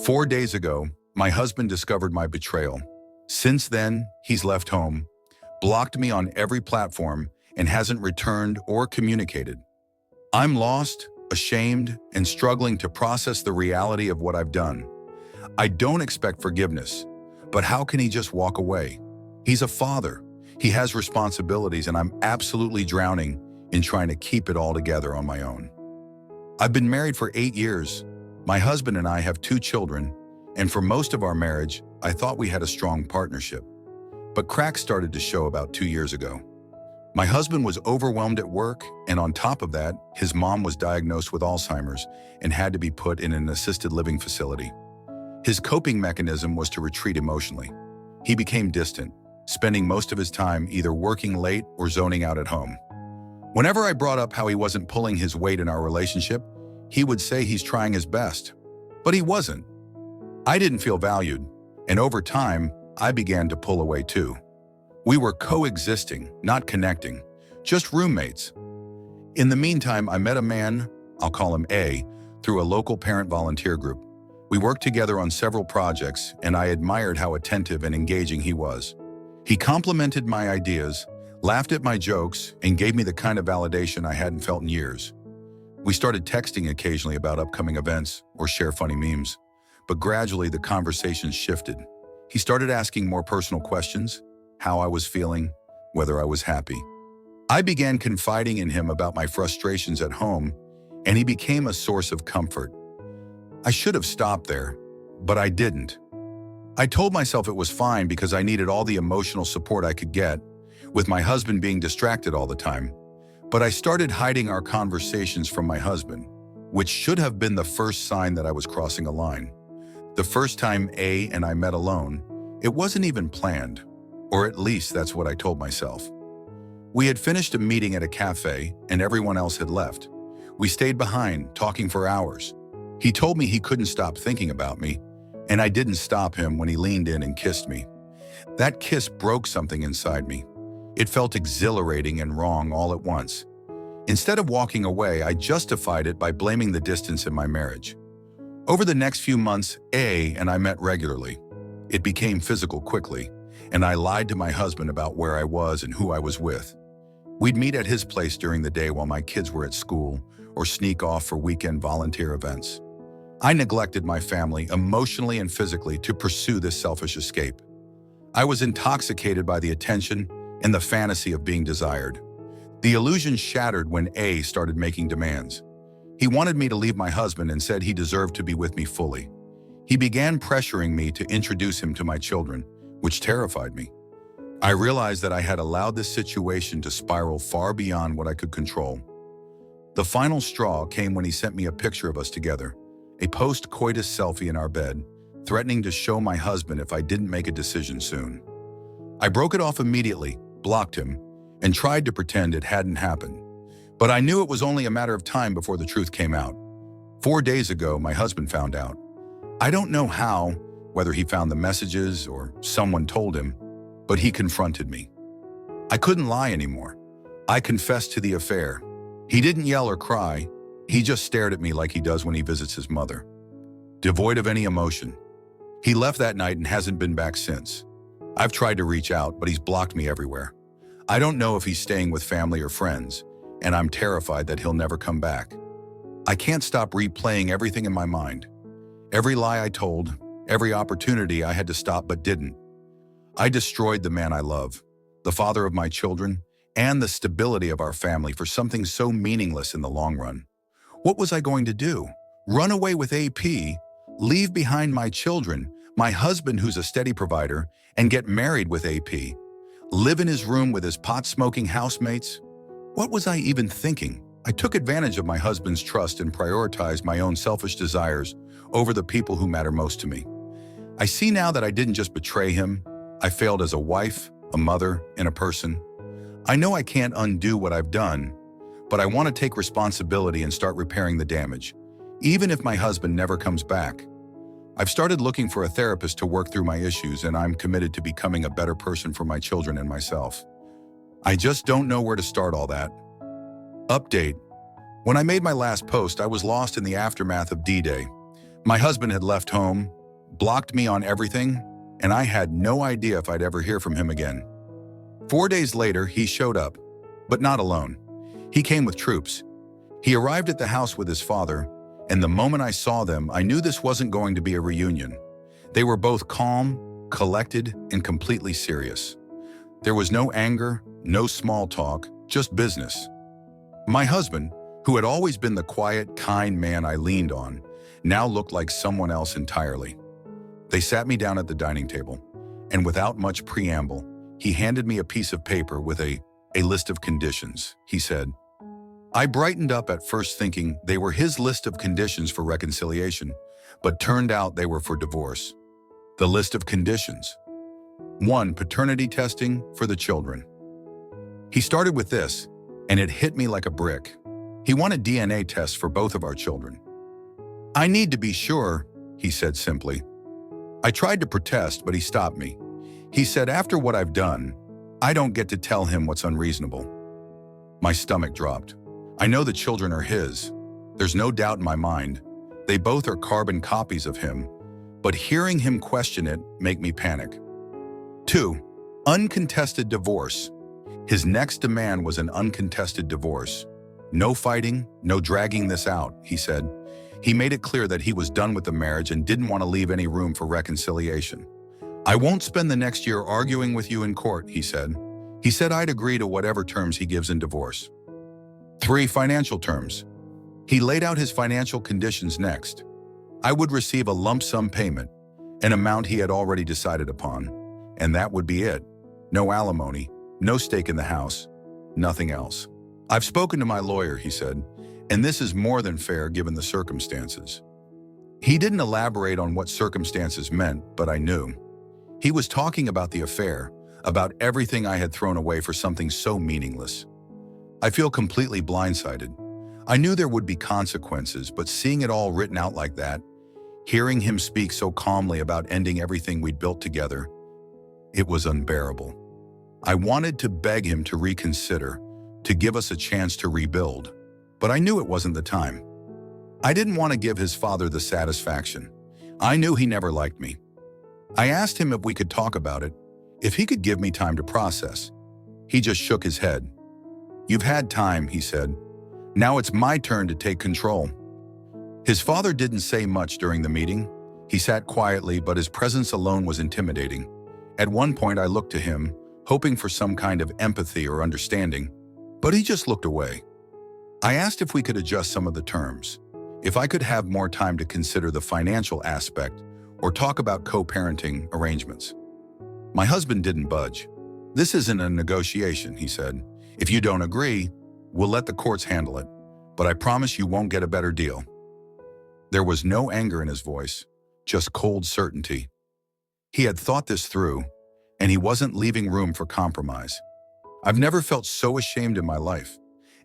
4 days ago, my husband discovered my betrayal. Since then, he's left home, blocked me on every platform, and hasn't returned or communicated. I'm lost, ashamed, and struggling to process the reality of what I've done. I don't expect forgiveness, but how can he just walk away? He's a father. He has responsibilities, and I'm absolutely drowning in trying to keep it all together on my own. I've been married for 8 years. My husband and I have 2 children, and for most of our marriage, I thought we had a strong partnership. But cracks started to show about 2 years ago. My husband was overwhelmed at work, and on top of that, his mom was diagnosed with Alzheimer's and had to be put in an assisted living facility. His coping mechanism was to retreat emotionally. He became distant, spending most of his time either working late or zoning out at home. Whenever I brought up how he wasn't pulling his weight in our relationship, he would say he's trying his best. But he wasn't. I didn't feel valued, and over time, I began to pull away too. We were coexisting, not connecting, just roommates. In the meantime, I met a man, I'll call him A, through a local parent volunteer group. We worked together on several projects, and I admired how attentive and engaging he was. He complimented my ideas, laughed at my jokes, and gave me the kind of validation I hadn't felt in years. We started texting occasionally about upcoming events or share funny memes, but gradually the conversation shifted. He started asking more personal questions, how I was feeling, whether I was happy. I began confiding in him about my frustrations at home, and he became a source of comfort. I should have stopped there, but I didn't. I told myself it was fine because I needed all the emotional support I could get, with my husband being distracted all the time. But I started hiding our conversations from my husband, which should have been the first sign that I was crossing a line. The first time A and I met alone, it wasn't even planned, or at least that's what I told myself. We had finished a meeting at a cafe and everyone else had left. We stayed behind, talking for hours. He told me he couldn't stop thinking about me, and I didn't stop him when he leaned in and kissed me. That kiss broke something inside me. It felt exhilarating and wrong all at once. Instead of walking away, I justified it by blaming the distance in my marriage. Over the next few months, A and I met regularly. It became physical quickly, and I lied to my husband about where I was and who I was with. We'd meet at his place during the day while my kids were at school, or sneak off for weekend volunteer events. I neglected my family emotionally and physically to pursue this selfish escape. I was intoxicated by the attention and the fantasy of being desired. The illusion shattered when A started making demands. He wanted me to leave my husband and said he deserved to be with me fully. He began pressuring me to introduce him to my children, which terrified me. I realized that I had allowed this situation to spiral far beyond what I could control. The final straw came when he sent me a picture of us together, a post-coitus selfie in our bed, threatening to show my husband if I didn't make a decision soon. I broke it off immediately, blocked him, and tried to pretend it hadn't happened. But I knew it was only a matter of time before the truth came out. 4 days ago, my husband found out. I don't know how, whether he found the messages or someone told him, but he confronted me. I couldn't lie anymore. I confessed to the affair. He didn't yell or cry. He just stared at me like he does when he visits his mother, devoid of any emotion. He left that night and hasn't been back since. I've tried to reach out, but he's blocked me everywhere. I don't know if he's staying with family or friends, and I'm terrified that he'll never come back. I can't stop replaying everything in my mind. Every lie I told, every opportunity I had to stop but didn't. I destroyed the man I love, the father of my children, and the stability of our family for something so meaningless in the long run. What was I going to do? Run away with AP, leave behind my children, my husband who's a steady provider, and get married with AP? Live in his room with his pot-smoking housemates? What was I even thinking? I took advantage of my husband's trust and prioritized my own selfish desires over the people who matter most to me. I see now that I didn't just betray him. I failed as a wife, a mother, and a person. I know I can't undo what I've done, but I want to take responsibility and start repairing the damage, even if my husband never comes back. I've started looking for a therapist to work through my issues, and I'm committed to becoming a better person for my children and myself. I just don't know where to start all that. Update. When I made my last post, I was lost in the aftermath of D-Day. My husband had left home, blocked me on everything, and I had no idea if I'd ever hear from him again. 4 days later, he showed up, but not alone. He came with troops. He arrived at the house with his father, and the moment I saw them, I knew this wasn't going to be a reunion. They were both calm, collected, and completely serious. There was no anger, no small talk, just business. My husband, who had always been the quiet, kind man I leaned on, now looked like someone else entirely. They sat me down at the dining table, and without much preamble, he handed me a piece of paper with a list of conditions, he said. I brightened up at first thinking they were his list of conditions for reconciliation, but turned out they were for divorce. The list of conditions. 1. Paternity testing for the children. He started with this, and it hit me like a brick. He wanted DNA tests for both of our children. I need to be sure, he said simply. I tried to protest, but he stopped me. He said, after what I've done, I don't get to tell him what's unreasonable. My stomach dropped. I know the children are his. There's no doubt in my mind. They both are carbon copies of him, but hearing him question it make me panic. 2. Uncontested divorce. His next demand was an uncontested divorce. No fighting, no dragging this out, he said. He made it clear that he was done with the marriage and didn't want to leave any room for reconciliation. I won't spend the next year arguing with you in court, he said. He said I'd agree to whatever terms he gives in divorce. 3. Financial terms. He laid out his financial conditions next. I would receive a lump sum payment, an amount he had already decided upon, and that would be it. No alimony, no stake in the house, nothing else. I've spoken to my lawyer, he said, and this is more than fair given the circumstances. He didn't elaborate on what circumstances meant, but I knew. He was talking about the affair, about everything I had thrown away for something so meaningless. I feel completely blindsided. I knew there would be consequences, but seeing it all written out like that, hearing him speak so calmly about ending everything we'd built together, it was unbearable. I wanted to beg him to reconsider, to give us a chance to rebuild, but I knew it wasn't the time. I didn't want to give his father the satisfaction. I knew he never liked me. I asked him if we could talk about it, if he could give me time to process. He just shook his head. You've had time, he said. Now it's my turn to take control. His father didn't say much during the meeting. He sat quietly, but his presence alone was intimidating. At one point, I looked to him, hoping for some kind of empathy or understanding, but he just looked away. I asked if we could adjust some of the terms, if I could have more time to consider the financial aspect or talk about co-parenting arrangements. My husband didn't budge. This isn't a negotiation, he said. If you don't agree, we'll let the courts handle it, but I promise you won't get a better deal. There was no anger in his voice, just cold certainty. He had thought this through, and he wasn't leaving room for compromise. I've never felt so ashamed in my life.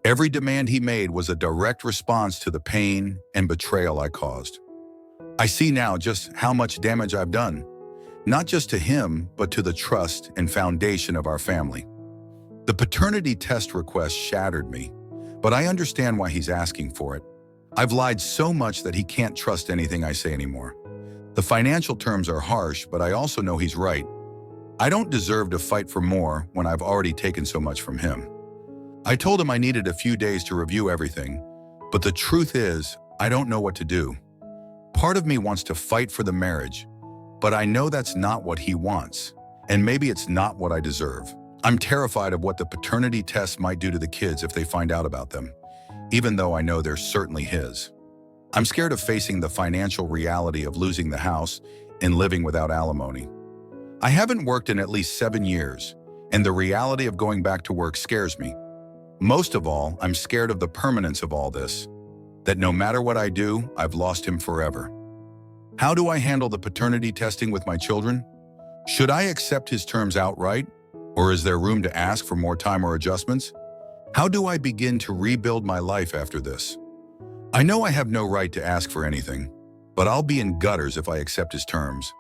Every demand he made was a direct response to the pain and betrayal I caused. I see now just how much damage I've done, not just to him, but to the trust and foundation of our family. The paternity test request shattered me, but I understand why he's asking for it. I've lied so much that he can't trust anything I say anymore. The financial terms are harsh, but I also know he's right. I don't deserve to fight for more when I've already taken so much from him. I told him I needed a few days to review everything, but the truth is, I don't know what to do. Part of me wants to fight for the marriage, but I know that's not what he wants, and maybe it's not what I deserve. I'm terrified of what the paternity test might do to the kids if they find out about them, even though I know they're certainly his. I'm scared of facing the financial reality of losing the house and living without alimony. I haven't worked in at least 7 years, and the reality of going back to work scares me. Most of all, I'm scared of the permanence of all this, that no matter what I do, I've lost him forever. How do I handle the paternity testing with my children? Should I accept his terms outright, or is there room to ask for more time or adjustments? How do I begin to rebuild my life after this? I know I have no right to ask for anything, but I'll be in gutters if I accept his terms.